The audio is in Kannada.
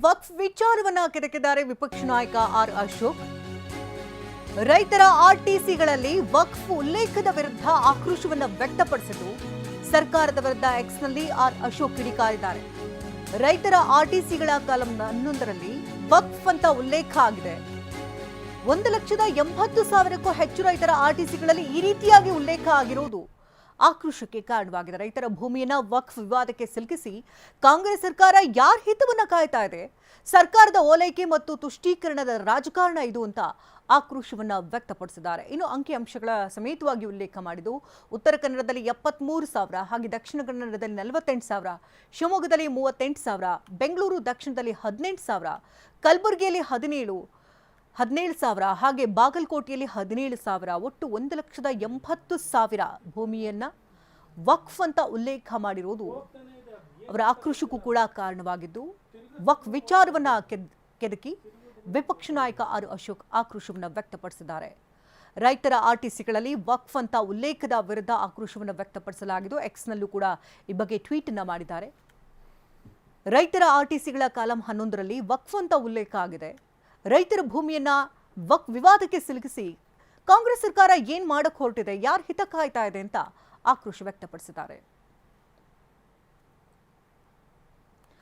ವಕ್ಫ್ ವಿಚಾರವನ್ನ ಕೆದಕಿದ್ದಾರೆ ವಿಪಕ್ಷ ನಾಯಕ ಆರ್ ಅಶೋಕ್. ರೈತರ ಆರ್ಟಿಸಿಗಳಲ್ಲಿ ವಕ್ಫ್ ಉಲ್ಲೇಖದ ವಿರುದ್ಧ ಆಕ್ರೋಶವನ್ನ ವ್ಯಕ್ತಪಡಿಸಿದ್ದು ಸರ್ಕಾರದ ವಿರುದ್ಧ ಎಕ್ಸ್ನಲ್ಲಿ ಆರ್ ಅಶೋಕ್ ಕಿಡಿಕಾರಿದ್ದಾರೆ. ರೈತರ ಆರ್ಟಿಸಿಗಳ ಕಾಲಂ 11ರಲ್ಲಿ ವಕ್ಫ್ ಅಂತ ಉಲ್ಲೇಖ ಆಗಿದೆ. 1,80,000ಕ್ಕೂ ಹೆಚ್ಚು ರೈತರ ಆರ್ಟಿಸಿಗಳಲ್ಲಿ ಈ ರೀತಿಯಾಗಿ ಉಲ್ಲೇಖ ಆಗಿರುವುದು ಆಕ್ರೋಶಕ್ಕೆ ಕಾರಣವಾಗಿದೆ. ರೈತರ ಭೂಮಿಯನ್ನ ವಕ್ಫ್ ವಿವಾದಕ್ಕೆ ಸಿಲುಕಿಸಿ ಕಾಂಗ್ರೆಸ್ ಸರ್ಕಾರ ಯಾರ ಹಿತವನ್ನ ಕಾಯ್ತಾ ಇದೆ? ಸರ್ಕಾರದ ಓಲೈಕೆ ಮತ್ತು ತುಷ್ಟೀಕರಣದ ರಾಜಕಾರಣ ಇದು ಅಂತ ಆಕ್ರೋಶವನ್ನ ವ್ಯಕ್ತಪಡಿಸಿದ್ದಾರೆ. ಇನ್ನು ಅಂಕಿಅಂಶಗಳ ಸಮೇತವಾಗಿ ಉಲ್ಲೇಖ ಮಾಡಿದ್ದು ಉತ್ತರ ಕನ್ನಡದಲ್ಲಿ 73,000, ಹಾಗೆ ದಕ್ಷಿಣ ಕನ್ನಡದಲ್ಲಿ 48,000, ಶಿವಮೊಗ್ಗದಲ್ಲಿ 38,000, ಬೆಂಗಳೂರು ದಕ್ಷಿಣದಲ್ಲಿ 18,000, ಕಲಬುರಗಿಯಲ್ಲಿ 17,000, ಹಾಗೆ ಬಾಗಲಕೋಟೆಯಲ್ಲಿ 17,000, ಒಟ್ಟು 1,80,000 ಭೂಮಿಯನ್ನ ವಕ್ಫ್ ಅಂತ ಉಲ್ಲೇಖ ಮಾಡಿರುವುದು ಅವರ ಆಕ್ರೋಶಕ್ಕೂ ಕೂಡ ಕಾರಣವಾಗಿದ್ದು, ವಕ್ಫ್ ವಿಚಾರವನ್ನ ಕೆದಕಿ ವಿಪಕ್ಷ ನಾಯಕ ಆರ್ ಅಶೋಕ್ ಆಕ್ರೋಶವನ್ನ ವ್ಯಕ್ತಪಡಿಸಿದ್ದಾರೆ. ರೈತರ ಆರ್ಟಿಸಿಗಳಲ್ಲಿ ವಕ್ಫ್ ಅಂತ ಉಲ್ಲೇಖದ ವಿರುದ್ಧ ಆಕ್ರೋಶವನ್ನು ವ್ಯಕ್ತಪಡಿಸಲಾಗಿದ್ದು, ಎಕ್ಸ್ನಲ್ಲೂ ಕೂಡ ಈ ಬಗ್ಗೆ ಟ್ವೀಟ್ ಅನ್ನ ಮಾಡಿದ್ದಾರೆ. ರೈತರ ಆರ್ಟಿಸಿಗಳ ಕಾಲಂ 11ರಲ್ಲಿ ವಕ್ಫ್ ಅಂತ ಉಲ್ಲೇಖ ಆಗಿದೆ. ರೈತರ ಭೂಮಿಯನ್ನ ವಕ್ಫ್ ವಿವಾದಕ್ಕೆ ಸಿಲುಕಿಸಿ ಕಾಂಗ್ರೆಸ್ ಸರ್ಕಾರ ಏನ್ ಮಾಡಕ್ ಹೊರಟಿದೆ, ಯಾರ ಹಿತ ಕಾಯ್ತಾ ಇದೆ ಅಂತ ಆಕ್ರೋಶ ವ್ಯಕ್ತಪಡಿಸಿದ್ದಾರೆ.